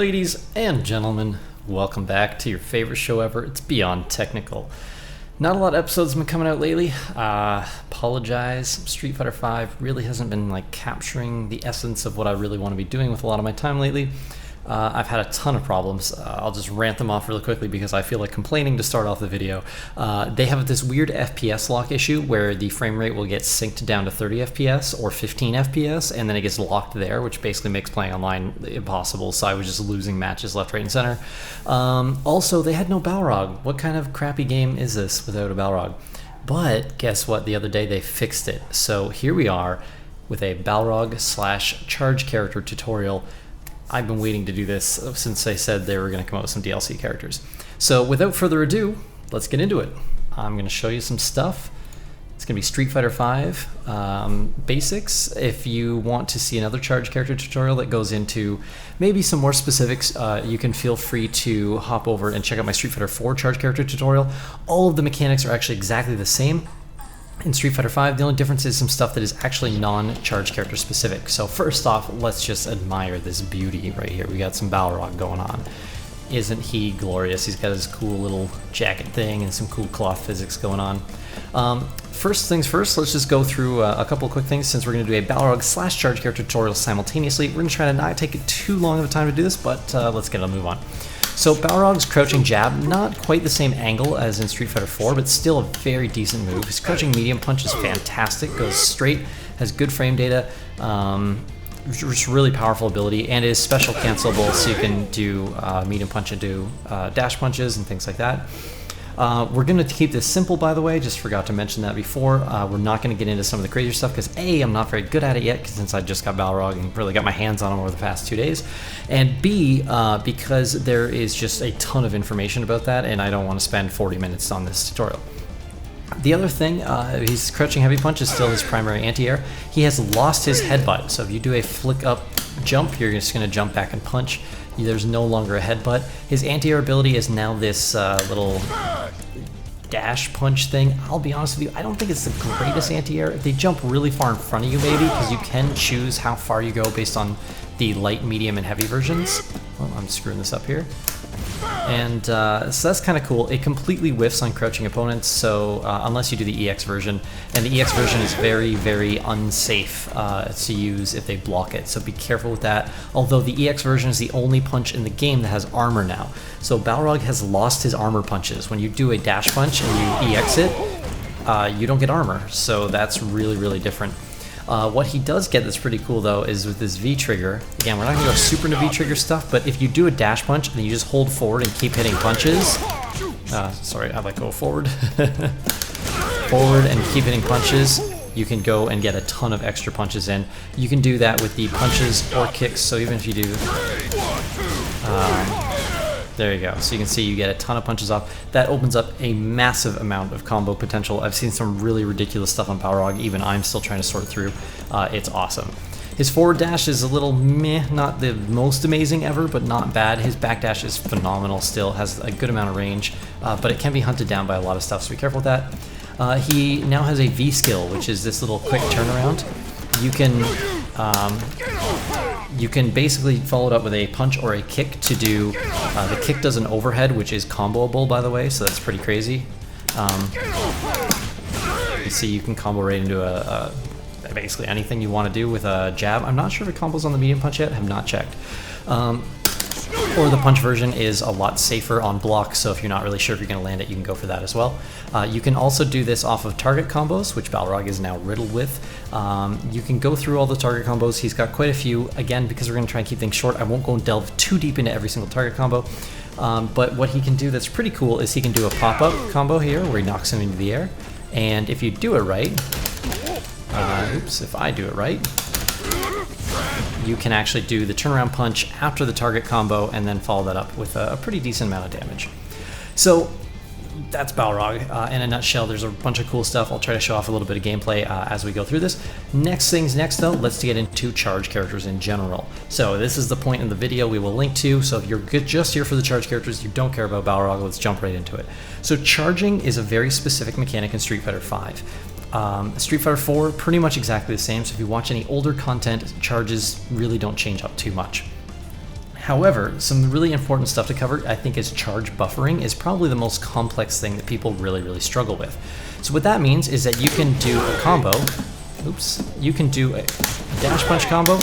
Ladies and gentlemen, welcome back to your favorite show ever. It's Beyond Technical. Not a lot of episodes have been coming out lately. Apologize. Street Fighter V really hasn't been capturing the essence of what I really want to be doing with a lot of my time lately. I've had a ton of problems. I'll just rant them off really quickly because I feel like complaining to start off the video. They have this weird FPS lock issue where the frame rate will get synced down to 30 FPS or 15 FPS, and then it gets locked there, which basically makes playing online impossible, so I was just losing matches left, right, and center. Also, they had no Balrog. What kind of crappy game is this without a Balrog? But guess what? The other day they fixed it. So here we are with a Balrog / charge character tutorial. I've been waiting to do this since they said they were going to come out with some DLC characters. So without further ado, let's get into it. I'm going to show you some stuff. It's going to be Street Fighter V basics. If you want to see another charge character tutorial that goes into maybe some more specifics, you can feel free to hop over and check out my Street Fighter 4 charge character tutorial. All of the mechanics are actually exactly the same. In Street Fighter V, the only difference is some stuff that is actually non-charge character specific. So first off, let's just admire this beauty right here. We got some Balrog going on. Isn't he glorious? He's got his cool little jacket thing and some cool cloth physics going on. First things first, let's just go through a couple of quick things since we're going to do a Balrog / charge character tutorial simultaneously. We're going to try to not take it too long of a time to do this, but let's get a move on. So Balrog's crouching jab, not quite the same angle as in Street Fighter 4, but still a very decent move. His crouching medium punch is fantastic, goes straight, has good frame data, just really powerful ability, and is special cancelable, so you can do medium punch and do dash punches and things like that. We're going to keep this simple, by the way, just forgot to mention that before. We're not going to get into some of the crazier stuff because A, I'm not very good at it yet since I just got Balrog and really got my hands on him over the past 2 days, and B, because there is just a ton of information about that and I don't want to spend 40 minutes on this tutorial. The other thing, his crouching heavy punch is still his primary anti-air. He has lost his headbutt, so if you do a flick up jump, you're just going to jump back and punch. There's no longer a headbutt. His anti-air ability is now this little dash punch thing. I'll be honest with you, I don't think it's the greatest anti-air. They jump really far in front of you maybe, because you can choose how far you go based on the light, medium, and heavy versions. Oh, I'm screwing this up here. And so that's kind of cool. It completely whiffs on crouching opponents, so unless you do the EX version, and the EX version is very, very unsafe to use if they block it, so be careful with that. Although the EX version is the only punch in the game that has armor now. So Balrog has lost his armor punches. When you do a dash punch and you EX it, you don't get armor, so that's really, really different. What he does get that's pretty cool though is with this V trigger. Again, we're not going to go super into V trigger stuff, but if you do a dash punch and you just hold forward and keep hitting punches, sorry, I let go forward, forward and keep hitting punches, you can go and get a ton of extra punches in. You can do that with the punches or kicks, so even if you do, there you go. So you can see you get a ton of punches off. That opens up a massive amount of combo potential. I've seen some really ridiculous stuff on Balrog. Even I'm still trying to sort through. It's awesome. His forward dash is a little meh, not the most amazing ever, but not bad. His back dash is phenomenal still, has a good amount of range, but it can be hunted down by a lot of stuff, so be careful with that. He now has a V skill, which is this little quick turnaround. You can basically follow it up with a punch or a kick to do, the kick does an overhead, which is comboable, by the way, so that's pretty crazy. You see you can combo right into basically anything you want to do with a jab. I'm not sure if it combos on the medium punch yet, I have not checked. Or the punch version is a lot safer on block, so if you're not really sure if you're going to land it, you can go for that as well. You can also do this off of target combos, which Balrog is now riddled with. You can go through all the target combos. He's got quite a few. Again, because we're going to try and keep things short, I won't go and delve too deep into every single target combo. But what he can do that's pretty cool is he can do a pop-up combo here, where he knocks him into the air. And if you do it right, if I do it right, you can actually do the turnaround punch after the target combo and then follow that up with a pretty decent amount of damage. So that's Balrog. In a nutshell, there's a bunch of cool stuff. I'll try to show off a little bit of gameplay as we go through this. Next things next though, let's get into charge characters in general. So this is the point in the video we will link to, so if you're just here for the charge characters, you don't care about Balrog, let's jump right into it. So charging is a very specific mechanic in Street Fighter V. Street Fighter 4, pretty much exactly the same, so if you watch any older content, charges really don't change up too much. However, some really important stuff to cover, I think, is charge buffering is probably the most complex thing that people really struggle with. So what that means is that you can do a combo, you can do a dash punch combo,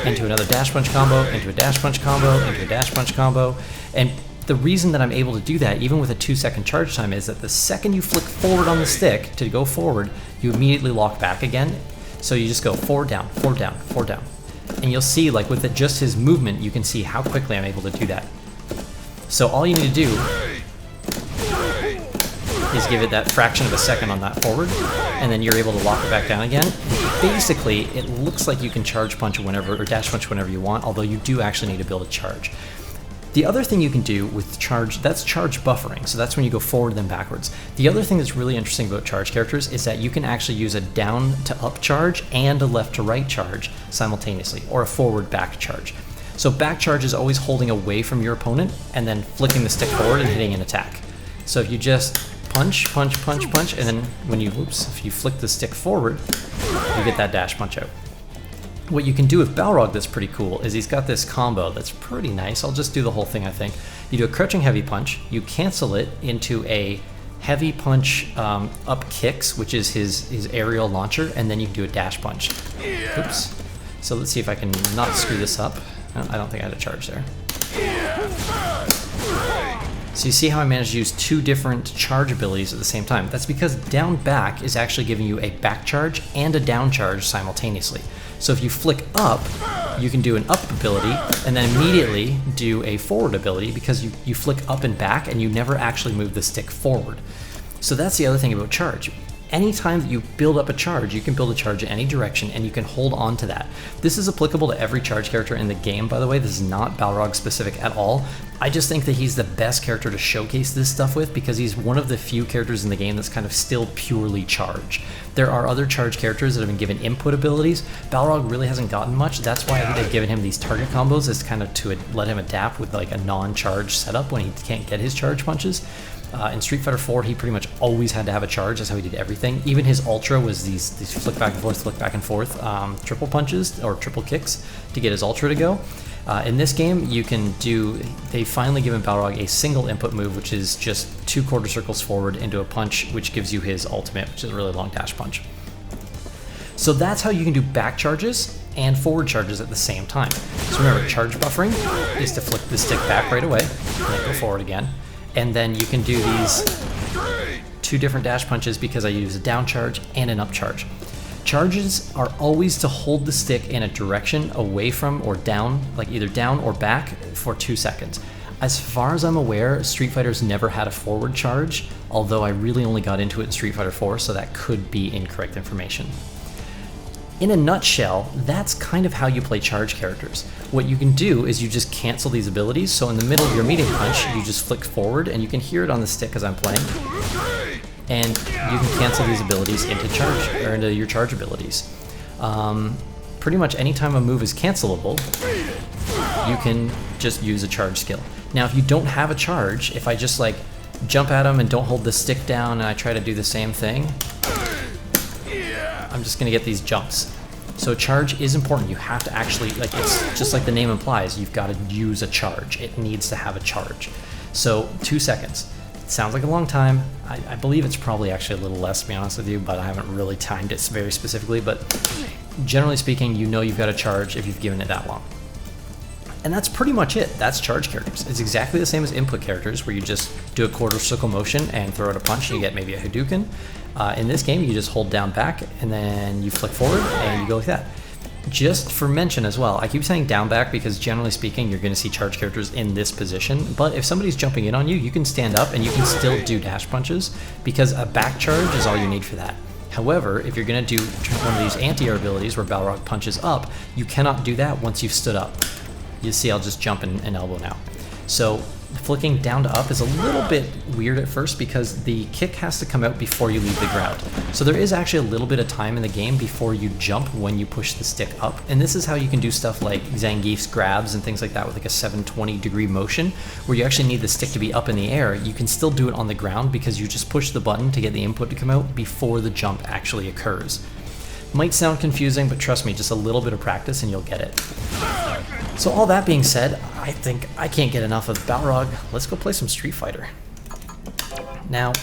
into another dash punch combo, into a dash punch combo, into a dash punch combo, and the reason that I'm able to do that, even with a 2-second charge time, is that the second you flick forward on the stick to go forward, you immediately lock back again. So you just go forward, down, forward, down, forward, down. And you'll see, like with just his movement, you can see how quickly I'm able to do that. So all you need to do is give it that fraction of a second on that forward, and then you're able to lock it back down again. Basically, it looks like you can charge punch whenever, or dash punch whenever you want, although you do actually need to build a charge. The other thing you can do with charge, that's charge buffering, so that's when you go forward then backwards. The other thing that's really interesting about charge characters is that you can actually use a down to up charge and a left to right charge simultaneously, or a forward back charge. So back charge is always holding away from your opponent and then flicking the stick forward and hitting an attack. So if you just punch, punch, punch, punch, and then when you, if you flick the stick forward, you get that dash punch out. What you can do with Balrog that's pretty cool is he's got this combo that's pretty nice. I'll just do the whole thing, I think. You do a crouching heavy punch, you cancel it into a heavy punch up kicks, which is his aerial launcher, and then you can do a dash punch. Oops. So let's see if I can not screw this up. I don't think I had a charge there. So you see how I managed to use 2 different charge abilities at the same time. That's because down back is actually giving you a back charge and a down charge simultaneously. So if you flick up, you can do an up ability and then immediately do a forward ability because you flick up and back and you never actually move the stick forward. So that's the other thing about charge. Anytime that you build up a charge, you can build a charge in any direction and you can hold on to that. This is applicable to every charge character in the game, by the way. This is not Balrog specific at all. I just think that he's the best character to showcase this stuff with because he's one of the few characters in the game that's kind of still purely charge. There are other charge characters that have been given input abilities. Balrog really hasn't gotten much. That's why I think they've given him these target combos, is kind of to let him adapt with like a non-charge setup when he can't get his charge punches. In Street Fighter 4, he pretty much always had to have a charge. That's how he did everything. Even his ultra was these flick back and forth triple punches or triple kicks to get his ultra to go. In this game, you can do, they finally given Balrog a single input move, which is just 2 quarter circles forward into a punch, which gives you his ultimate, which is a really long dash punch. So that's how you can do back charges and forward charges at the same time. So remember, charge buffering is to flick the stick back right away and then go forward again. And then you can do these 2 different dash punches because I use a down charge and an up charge. Charges are always to hold the stick in a direction away from or down, like either down or back for 2 seconds. As far as I'm aware, Street Fighter's never had a forward charge, although I really only got into it in Street Fighter 4, so that could be incorrect information. In a nutshell, that's kind of how you play charge characters. What you can do is you just cancel these abilities, so in the middle of your meeting punch, you just flick forward, and you can hear it on the stick as I'm playing. And you can cancel these abilities into charge, or into your charge abilities. Pretty much anytime a move is cancelable, you can just use a charge skill. Now if you don't have a charge, if I just like jump at him and don't hold the stick down and I try to do the same thing, I'm just gonna get these jumps. So charge is important. You have to actually, like, it's just like the name implies, you've got to use a charge. It needs to have a charge. So 2 seconds. It sounds like a long time. I believe it's probably actually a little less, to be honest with you, but I haven't really timed it very specifically. But generally speaking, you know you've got a charge if you've given it that long. And that's pretty much it. That's charge characters. It's exactly the same as input characters, where you just do a quarter circle motion and throw out a punch and you get maybe a Hadouken. In this game, you just hold down back and then you flick forward and you go like that. Just for mention as well, I keep saying down back because generally speaking, you're going to see charge characters in this position. But if somebody's jumping in on you, you can stand up and you can still do dash punches because a back charge is all you need for that. However, if you're going to do one of these anti-air abilities where Balrog punches up, you cannot do that once you've stood up. You see, I'll just jump and elbow now. So flicking down to up is a little bit weird at first because the kick has to come out before you leave the ground. So there is actually a little bit of time in the game before you jump when you push the stick up. And this is how you can do stuff like Zangief's grabs and things like that with like a 720-degree motion, where you actually need the stick to be up in the air. You can still do it on the ground because you just push the button to get the input to come out before the jump actually occurs. Might sound confusing, but trust me, just a little bit of practice and you'll get it. So all that being said, I think I can't get enough of Balrog. Let's go play some Street Fighter. Now,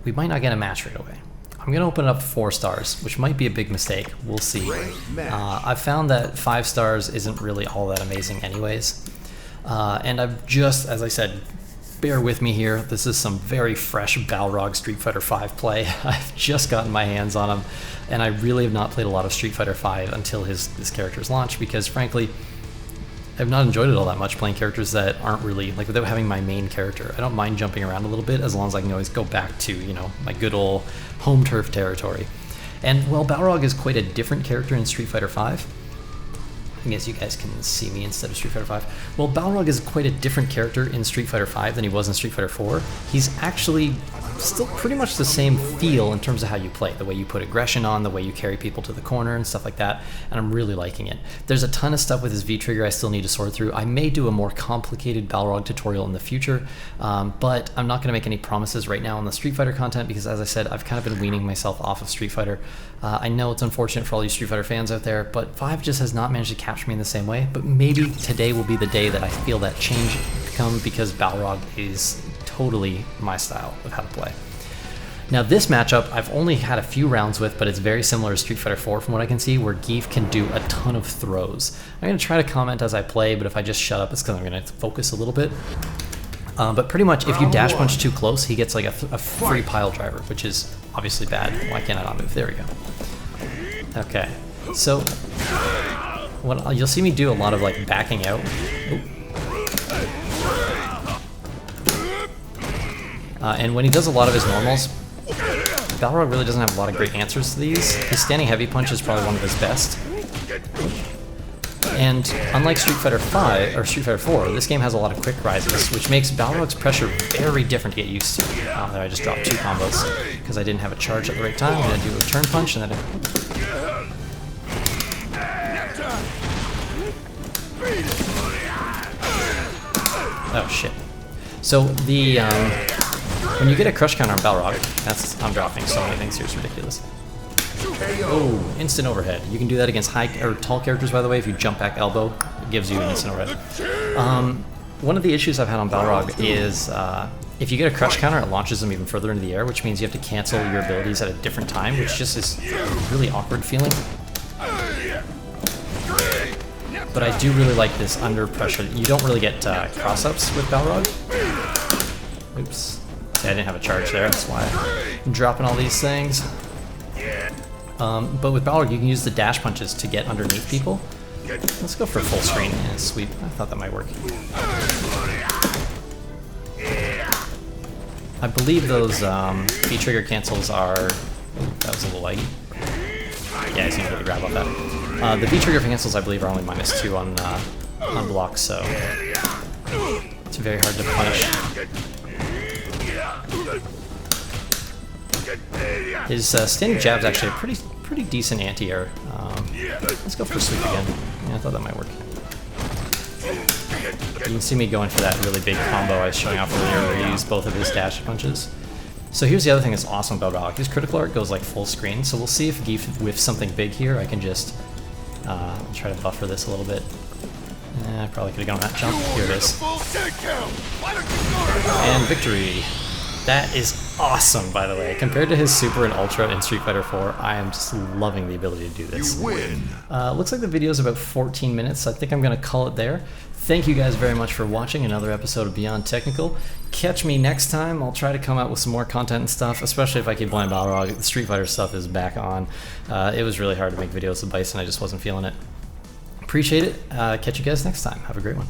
we might not get a match right away. I'm going to open it up 4 stars, which might be a big mistake. We'll see. I've found that 5 stars isn't really all that amazing anyways. And I've just, as I said, bear with me here. This is some very fresh Balrog Street Fighter V play. I've just gotten my hands on him, and I really have not played a lot of Street Fighter V until his character's launch, because frankly, I've not enjoyed it all that much playing characters that aren't really, like, without having my main character. I don't mind jumping around a little bit as long as I can always go back to, you know, my good old home turf territory. And while Balrog is quite a different character in Street Fighter V, I guess you guys can see me instead of Street Fighter V. Well, Balrog is quite a different character in Street Fighter V than he was in Street Fighter 4. He's actually still pretty much the same feel in terms of how you play, the way you put aggression on, the way you carry people to the corner and stuff like that, and I'm really liking it. There's a ton of stuff with his V-trigger I still need to sort through. I may do a more complicated Balrog tutorial in the future, but I'm not going to make any promises right now on the Street Fighter content because, as I said, I've kind of been weaning myself off of Street Fighter. I know it's unfortunate for all you Street Fighter fans out there, but 5 just has not managed to capture me in the same way, but maybe today will be the day that I feel that change come, because Balrog is totally my style of how to play. Now this matchup I've only had a few rounds with, but it's very similar to Street Fighter 4 from what I can see, where Geef can do a ton of throws. I'm going to try to comment as I play, but if I just shut up it's because I'm going to focus a little bit. But pretty much if you dash punch too close, he gets like a free pile driver, which is obviously bad. Why can't I not move? There we go. Okay, so what you'll see me do a lot of like backing out. And when he does a lot of his normals, Balrog really doesn't have a lot of great answers to these. His standing heavy punch is probably one of his best. And unlike Street Fighter 5 or Street Fighter 4, this game has a lot of quick rises, which makes Balrog's pressure very different to get used to. There I just dropped 2 combos because I didn't have a charge at the right time. I'm gonna do a turn punch and then oh shit. So the when you get a crush counter on Balrog, I'm dropping so many things here, it's ridiculous. Oh, instant overhead. You can do that against high or tall characters, by the way. If you jump back elbow, it gives you an instant overhead. One of the issues I've had on Balrog is if you get a crush counter, it launches them even further into the air, which means you have to cancel your abilities at a different time, which just is a really awkward feeling. But I do really like this under pressure. You don't really get cross-ups with Balrog. Oops. I didn't have a charge there, that's why I'm dropping all these things. But with Balrog, you can use the dash punches to get underneath people. Let's go for full screen and sweep. I thought that might work. I believe those V-trigger cancels are... Ooh, that was a little laggy. Yeah, I seem to really grab off that. The V-trigger cancels, I believe, are only -2 on blocks, so it's very hard to punish. His standing jab's actually a pretty decent anti-air. Let's go for sweep again. Yeah, I thought that might work. You can see me going for that really big combo I was showing off earlier where he used both of his dash punches. So here's the other thing that's awesome about Balrog. His critical art goes like full screen, so we'll see if Geef whiffs something big here. I can just try to buffer this a little bit. I probably could have gone that jump. Here it is. And victory. That is awesome, by the way. Compared to his Super and Ultra in Street Fighter 4, I am just loving the ability to do this. You win. Looks like the video is about 14 minutes, so I think I'm going to call it there. Thank you guys very much for watching another episode of Beyond Technical. Catch me next time. I'll try to come out with some more content and stuff, especially if I keep playing Balrog. The Street Fighter stuff is back on. It was really hard to make videos with Bison, I just wasn't feeling it. Appreciate it. Catch you guys next time. Have a great one.